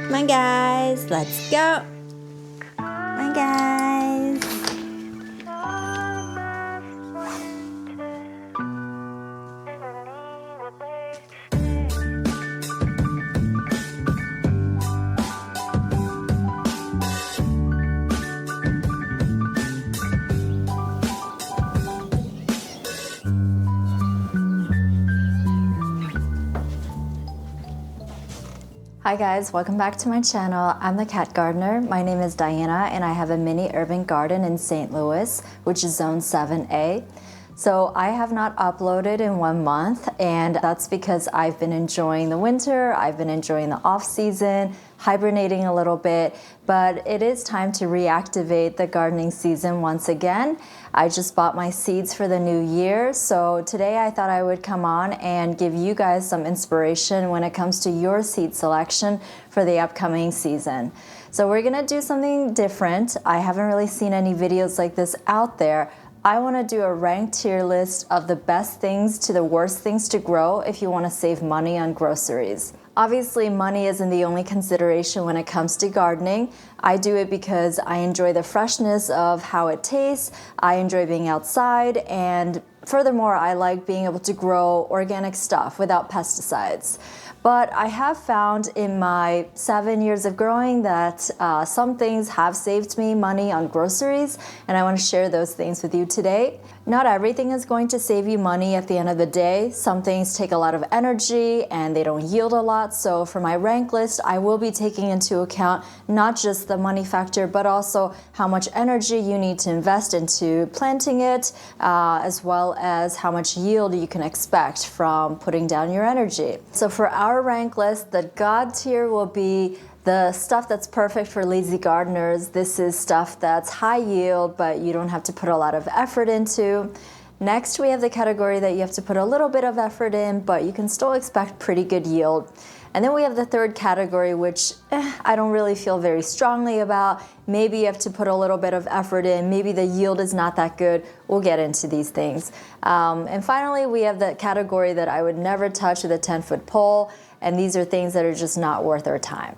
Come on, guys, let's go. Come on, guys. Hi guys, welcome back to my channel. I'm the cat gardener. My name is Diana and I have a mini urban garden in St. Louis, which is zone 7A. So I have not uploaded in 1 month, and that's because I've been enjoying the winter, I've been enjoying the off season, hibernating a little bit, but it is time to reactivate the gardening season once again. I just bought my seeds for the new year, so today I thought I would come on and give you guys some inspiration when it comes to your seed selection for the upcoming season. So we're gonna do something different. I haven't really seen any videos like this out there. I want to do a ranked tier list of the best things to the worst things to grow if you want to save money on groceries. Obviously, money isn't the only consideration when it comes to gardening. I do it because I enjoy the freshness of how it tastes, I enjoy being outside, and furthermore, I like being able to grow organic stuff without pesticides. But I have found in my 7 years of growing that some things have saved me money on groceries, and I want to share those things with you today. Not everything is going to save you money at the end of the day. Some things take a lot of energy and they don't yield a lot. So for my rank list, I will be taking into account not just the money factor, but also how much energy you need to invest into planting it, as well as how much yield you can expect from putting down your energy. So for our rank list, the God tier will be the stuff that's perfect for lazy gardeners. This is stuff that's high yield, but you don't have to put a lot of effort into. Next, we have the category that you have to put a little bit of effort in, but you can still expect pretty good yield. And then we have the third category, which I don't really feel very strongly about. Maybe you have to put a little bit of effort in. Maybe the yield is not that good. We'll get into these things. And finally, we have the category that I would never touch with a 10-foot pole. And these are things that are just not worth our time.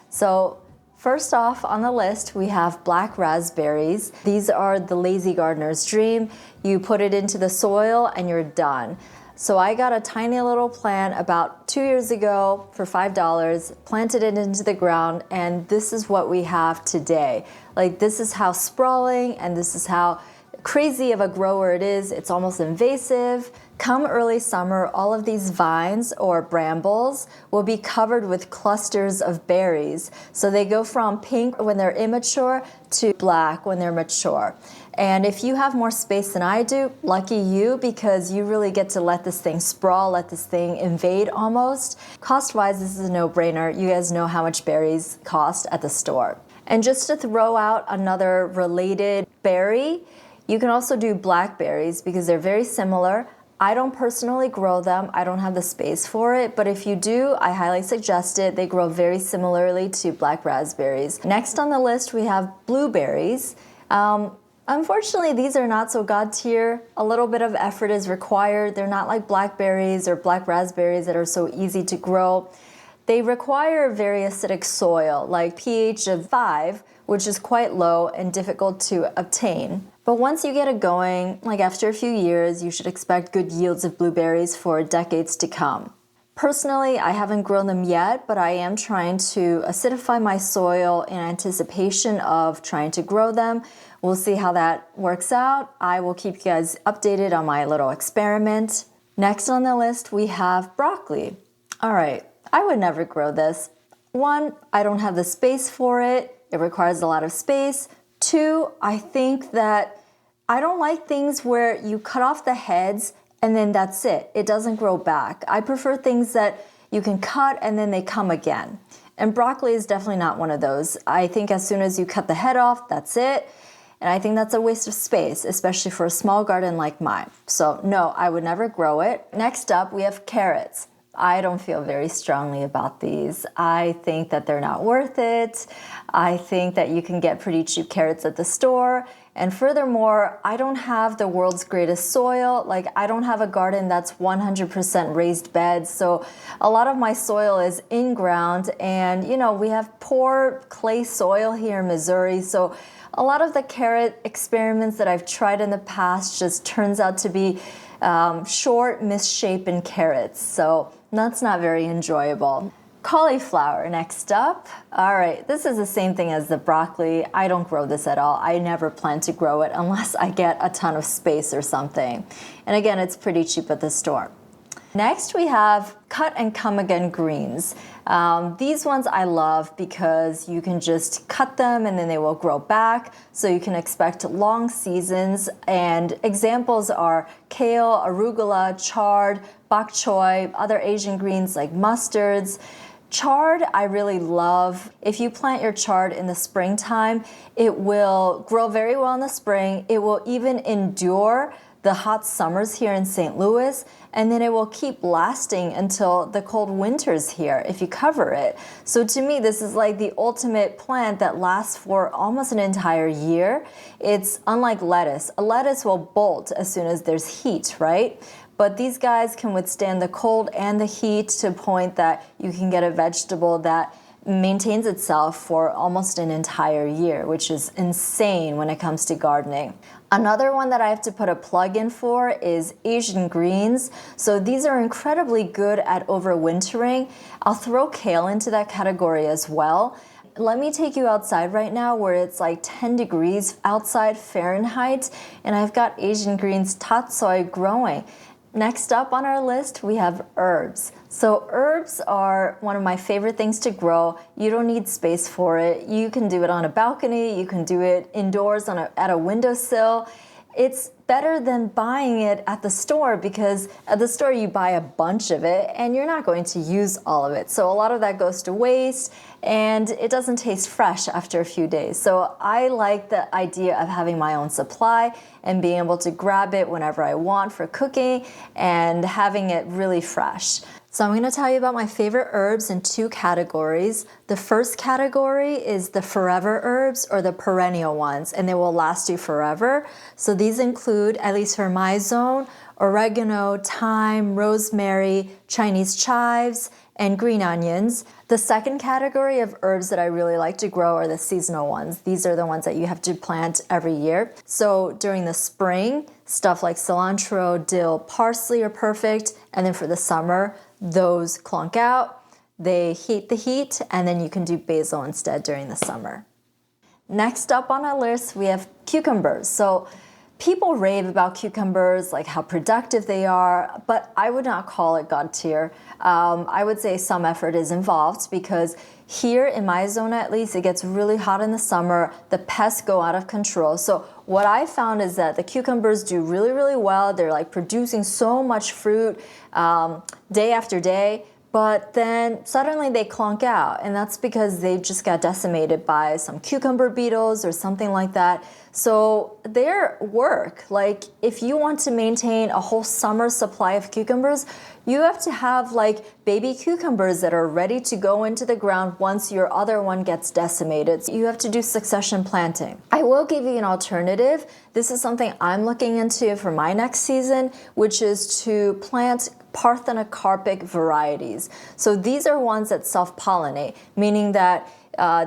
So first off on the list, we have black raspberries. These are the lazy gardener's dream. You put it into the soil and you're done. So I got a tiny little plant about 2 years ago for $5, planted it into the ground, and this is what we have today. Like, this is how sprawling and this is how crazy of a grower it is. It's almost invasive. Come early summer, all of these vines or brambles will be covered with clusters of berries. So they go from pink when they're immature to black when they're mature. And if you have more space than I do, lucky you, because you really get to let this thing sprawl, let this thing invade almost. Cost-wise, this is a no-brainer. You guys know how much berries cost at the store. And just to throw out another related berry, you can also do blackberries because they're very similar. I don't personally grow them. I don't have the space for it, but if you do, I highly suggest it. They grow very similarly to black raspberries. Next on the list, we have blueberries. Unfortunately, these are not so God tier. A little bit of effort is required. They're not like blackberries or black raspberries that are so easy to grow. They require very acidic soil, like pH of 5, which is quite low and difficult to obtain. But once you get it going, like after a few years, you should expect good yields of blueberries for decades to come. Personally, I haven't grown them yet, but I am trying to acidify my soil in anticipation of trying to grow them. We'll see how that works out. I will keep you guys updated on my little experiment. Next on the list, we have broccoli. All right, I would never grow this. 1, I don't have the space for it. It requires a lot of space. 2, I think that I don't like things where you cut off the heads and then that's it. It doesn't grow back. I prefer things that you can cut and then they come again. And broccoli is definitely not one of those. I think as soon as you cut the head off, that's it. And I think that's a waste of space, especially for a small garden like mine. So no, I would never grow it. Next up, we have carrots. I don't feel very strongly about these. I think that they're not worth it. I think that you can get pretty cheap carrots at the store, And furthermore, I don't have the world's greatest soil. Like, I don't have a garden that's 100% raised beds. So a lot of my soil is in ground, and we have poor clay soil here in Missouri. So a lot of the carrot experiments that I've tried in the past just turns out to be short, misshapen carrots. So that's not very enjoyable. Cauliflower next up. All right, this is the same thing as the broccoli. I don't grow this at all. I never plan to grow it unless I get a ton of space or something. And again, it's pretty cheap at the store. Next, we have cut and come again greens. These ones I love because you can just cut them and then they will grow back. So you can expect long seasons. And examples are kale, arugula, chard, bok choy, other Asian greens like mustards. Chard, I really love. If you plant your chard in the springtime, it will grow very well in the spring. It will even endure the hot summers here in St. Louis, and then it will keep lasting until the cold winters here if you cover it. So to me, this is like the ultimate plant that lasts for almost an entire year. It's unlike lettuce. A lettuce will bolt as soon as there's heat, right? But these guys can withstand the cold and the heat to a point that you can get a vegetable that maintains itself for almost an entire year, which is insane when it comes to gardening. Another one that I have to put a plug in for is Asian greens. So these are incredibly good at overwintering. I'll throw kale into that category as well. Let me take you outside right now where it's like 10 degrees outside Fahrenheit, and I've got Asian greens tatsoi growing. Next up on our list, we have herbs. So herbs are one of my favorite things to grow. You don't need space for it. You can do it on a balcony. You can do it indoors at a windowsill. It's better than buying it at the store because at the store you buy a bunch of it and you're not going to use all of it. So a lot of that goes to waste and it doesn't taste fresh after a few days. So I like the idea of having my own supply and being able to grab it whenever I want for cooking and having it really fresh. So I'm going to tell you about my favorite herbs in two categories. The first category is the forever herbs or the perennial ones, and they will last you forever. So these include, at least for my zone, oregano, thyme, rosemary, Chinese chives, and green onions. The second category of herbs that I really like to grow are the seasonal ones. These are the ones that you have to plant every year. So during the spring, stuff like cilantro, dill, parsley are perfect. And then for the summer, those clunk out, they hate the heat, and then you can do basil instead during the summer. Next up on our list, we have cucumbers. So people rave about cucumbers, like how productive they are, but I would not call it God tier. I would say some effort is involved because here in my zone at least, it gets really hot in the summer. The pests go out of control. So what I found is that the cucumbers do really, really well. They're like producing so much fruit day after day. But then suddenly they clunk out, and that's because they just got decimated by some cucumber beetles or something like that. So their work, like if you want to maintain a whole summer supply of cucumbers, you have to have like baby cucumbers that are ready to go into the ground once your other one gets decimated. So you have to do succession planting. I will give you an alternative. This is something I'm looking into for my next season, which is to plant parthenocarpic varieties. So these are ones that self-pollinate, meaning that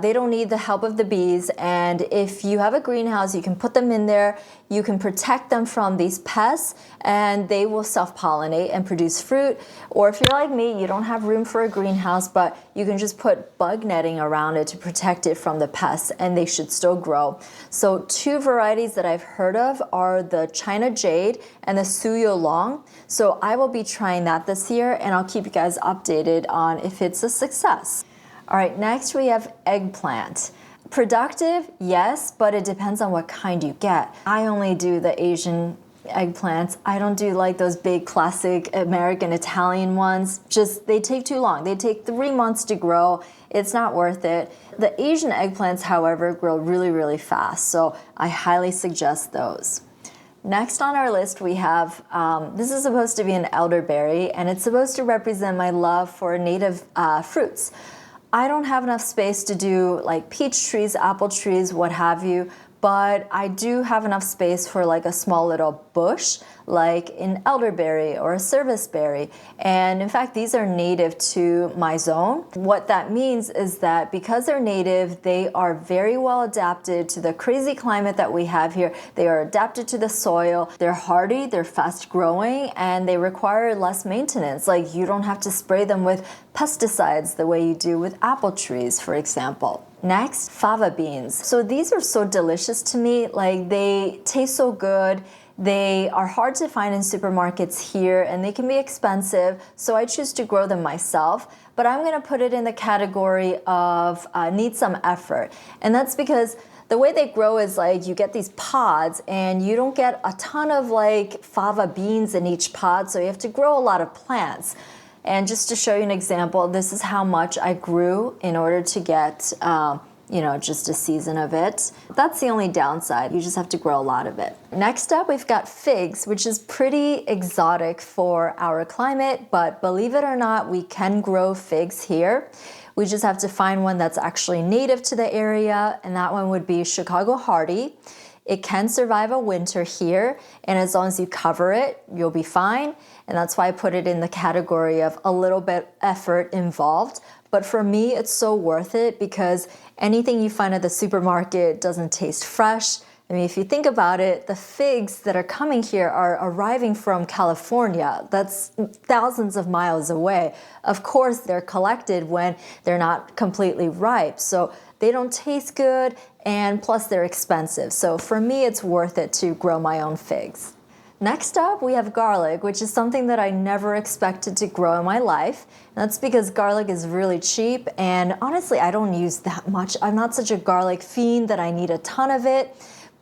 they don't need the help of the bees, and if you have a greenhouse, you can put them in there, you can protect them from these pests, and they will self-pollinate and produce fruit. Or if you're like me, you don't have room for a greenhouse, but you can just put bug netting around it to protect it from the pests, and they should still grow. So two varieties that I've heard of are the China Jade and the Suyo Long. So I will be trying that this year, and I'll keep you guys updated on if it's a success. All right, next we have eggplant. Productive, yes, but it depends on what kind you get. I only do the Asian eggplants. I don't do like those big classic American Italian ones. Just, they take too long. They take 3 months to grow. It's not worth it. The Asian eggplants, however, grow really, really fast, so I highly suggest those. Next on our list we have, this is supposed to be an elderberry, and it's supposed to represent my love for native fruits. I don't have enough space to do like peach trees, apple trees, what have you, but I do have enough space for like a small little bush, like an elderberry or a serviceberry. And in fact, these are native to my zone. What that means is that because they're native, they are very well adapted to the crazy climate that we have here. They are adapted to the soil. They're hardy, they're fast growing, and they require less maintenance. Like you don't have to spray them with pesticides the way you do with apple trees, for example. Next, fava beans. So these are so delicious to me. Like they taste so good. They are hard to find in supermarkets here and they can be expensive, so I choose to grow them myself. But I'm gonna put it in the category of need some effort. And that's because the way they grow is like you get these pods and you don't get a ton of like fava beans in each pod, so you have to grow a lot of plants. And just to show you an example, this is how much I grew in order to get just a season of it. That's the only downside. You just have to grow a lot of it. Next up, we've got figs, which is pretty exotic for our climate, but believe it or not, we can grow figs here. We just have to find one that's actually native to the area, and that one would be Chicago Hardy. It can survive a winter here, and as long as you cover it, you'll be fine. And that's why I put it in the category of a little bit effort involved. But for me, it's so worth it because anything you find at the supermarket doesn't taste fresh. I mean, if you think about it, the figs that are coming here are arriving from California. That's thousands of miles away. Of course, they're collected when they're not completely ripe. So they don't taste good, and plus they're expensive. So for me, it's worth it to grow my own figs. Next up, we have garlic, which is something that I never expected to grow in my life. And that's because garlic is really cheap, and honestly, I don't use that much. I'm not such a garlic fiend that I need a ton of it,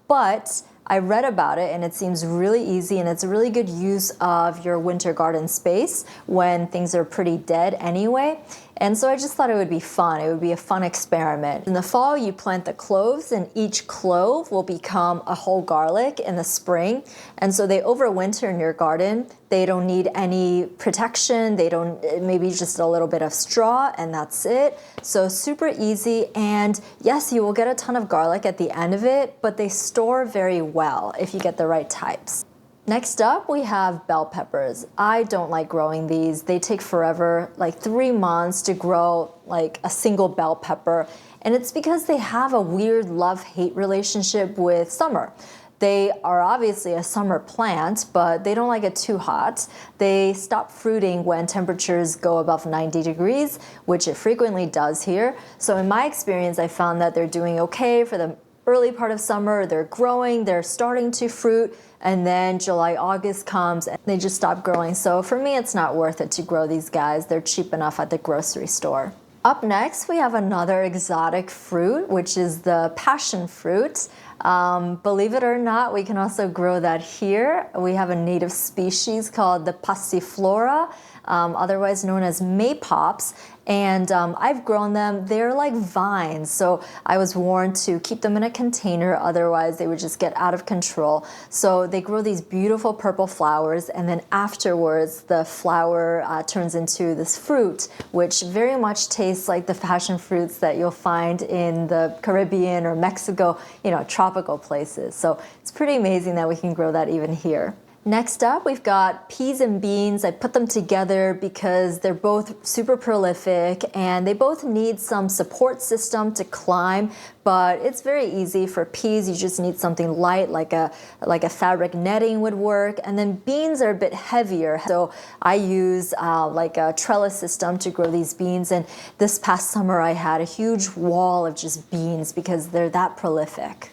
but I read about it and it seems really easy, and it's a really good use of your winter garden space when things are pretty dead anyway. And so I just thought it would be fun. It would be a fun experiment. In the fall, you plant the cloves, and each clove will become a whole garlic in the spring. And so they overwinter in your garden. They don't need any protection. They don't, maybe just a little bit of straw, and that's it. So super easy. And yes, you will get a ton of garlic at the end of it, but they store very well if you get the right types. Next up, we have bell peppers. I don't like growing these. They take forever, like 3 months to grow like a single bell pepper. And it's because they have a weird love-hate relationship with summer. They are obviously a summer plant, but they don't like it too hot. They stop fruiting when temperatures go above 90 degrees, which it frequently does here. So in my experience, I found that they're doing okay for the early part of summer. They're growing, they're starting to fruit, and then July, August comes and they just stop growing. So for me, it's not worth it to grow these guys. They're cheap enough at the grocery store. Up next, we have another exotic fruit, which is the passion fruit. Believe it or not, we can also grow that here. We have a native species called the passiflora, otherwise known as maypops. And I've grown them. They're like vines, so I was warned to keep them in a container, otherwise they would just get out of control. So they grow these beautiful purple flowers, and then afterwards the flower turns into this fruit, which very much tastes like the passion fruits that you'll find in the Caribbean or Mexico, tropical places. So it's pretty amazing that we can grow that even here. Next up, we've got peas and beans. I put them together because they're both super prolific and they both need some support system to climb, but it's very easy. For peas, you just need something light, like a fabric netting would work. And then beans are a bit heavier. So I use like a trellis system to grow these beans. And this past summer, I had a huge wall of just beans because they're that prolific.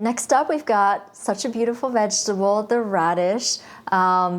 Next up, we've got such a beautiful vegetable, the radish.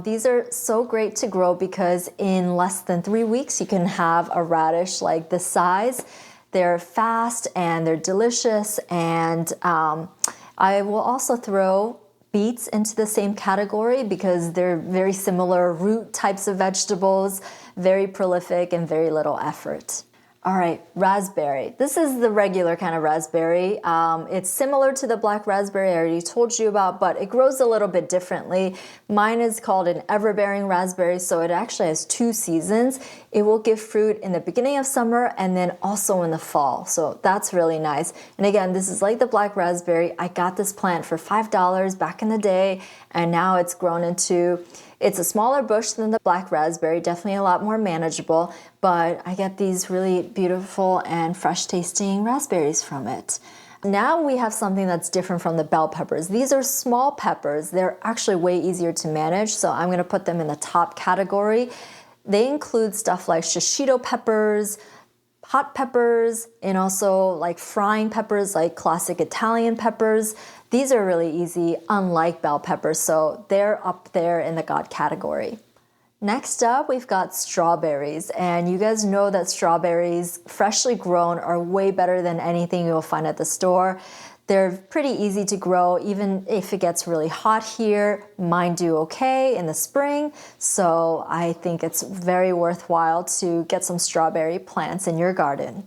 These are so great to grow because in less than 3 weeks, you can have a radish like this size. They're fast and they're delicious. And I will also throw beets into the same category because they're very similar root types of vegetables, very prolific and very little effort. All right, raspberry. This is the regular kind of raspberry. It's similar to the black raspberry I already told you about, but it grows a little bit differently. Mine is called an everbearing raspberry, so it actually has 2 seasons. It will give fruit in the beginning of summer and then also in the fall, so that's really nice. And again, this is like the black raspberry. I got this plant for $5 back in the day, and now it's grown into, it's a smaller bush than the black raspberry, definitely a lot more manageable, but I get these really beautiful and fresh tasting raspberries from it. Now we have something that's different from the bell peppers. These are small peppers. They're actually way easier to manage, so I'm gonna put them in the top category. They include stuff like shishito peppers, hot peppers, and also like frying peppers, like classic Italian peppers. These are really easy, unlike bell peppers, so they're up there in the God category. Next up, we've got strawberries, and you guys know that strawberries, freshly grown, are way better than anything you'll find at the store. They're pretty easy to grow, even if it gets really hot here. Mine do okay in the spring, so I think it's very worthwhile to get some strawberry plants in your garden.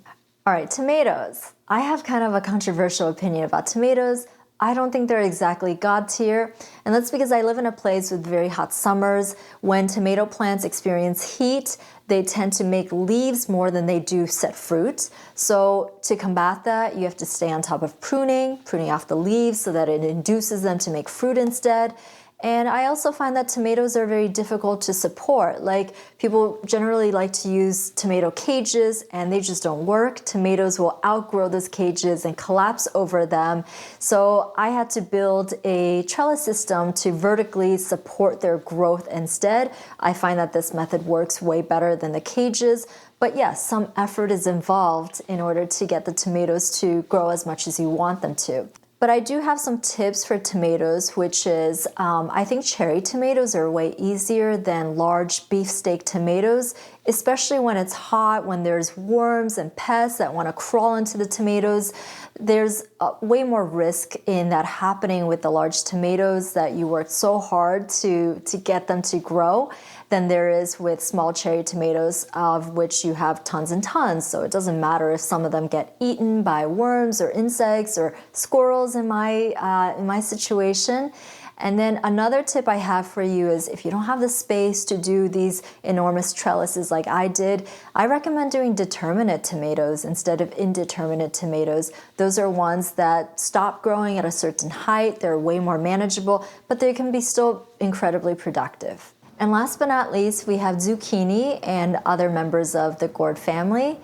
All right, tomatoes. I have kind of a controversial opinion about tomatoes. I don't think they're exactly God tier, and that's because I live in a place with very hot summers. When tomato plants experience heat, they tend to make leaves more than they do set fruit. So to combat that, you have to stay on top of pruning off the leaves so that it induces them to make fruit instead. And I also find that tomatoes are very difficult to support. Like, people generally like to use tomato cages and they just don't work. Tomatoes will outgrow those cages and collapse over them. So I had to build a trellis system to vertically support their growth instead. I find that this method works way better than the cages. But yes, some effort is involved in order to get the tomatoes to grow as much as you want them to. But I do have some tips for tomatoes, which is I think cherry tomatoes are way easier than large beefsteak tomatoes, especially when it's hot, when there's worms and pests that want to crawl into the tomatoes. There's way more risk in that happening with the large tomatoes that you worked so hard to get them to grow than there is with small cherry tomatoes, of which you have tons and tons. So it doesn't matter if some of them get eaten by worms or insects or squirrels in my situation. And then another tip I have for you is, if you don't have the space to do these enormous trellises like I did, I recommend doing determinate tomatoes instead of indeterminate tomatoes. Those are ones that stop growing at a certain height. They're way more manageable, but they can be still incredibly productive. And last but not least, we have zucchini and other members of the gourd family.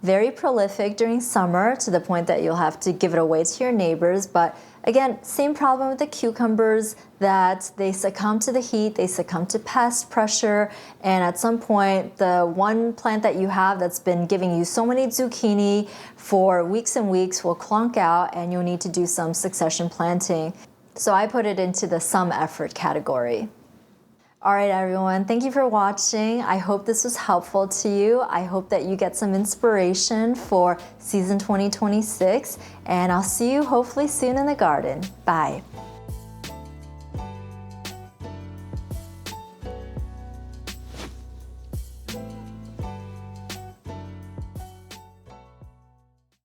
Very prolific during summer, to the point that you'll have to give it away to your neighbors. But again, same problem with the cucumbers, that they succumb to the heat, they succumb to pest pressure, and at some point, the one plant that you have that's been giving you so many zucchini for weeks and weeks will clunk out, and you'll need to do some succession planting. So I put it into the some effort category. All right, everyone, thank you for watching. I hope this was helpful to you. I hope that you get some inspiration for season 2026, and I'll see you hopefully soon in the garden. Bye.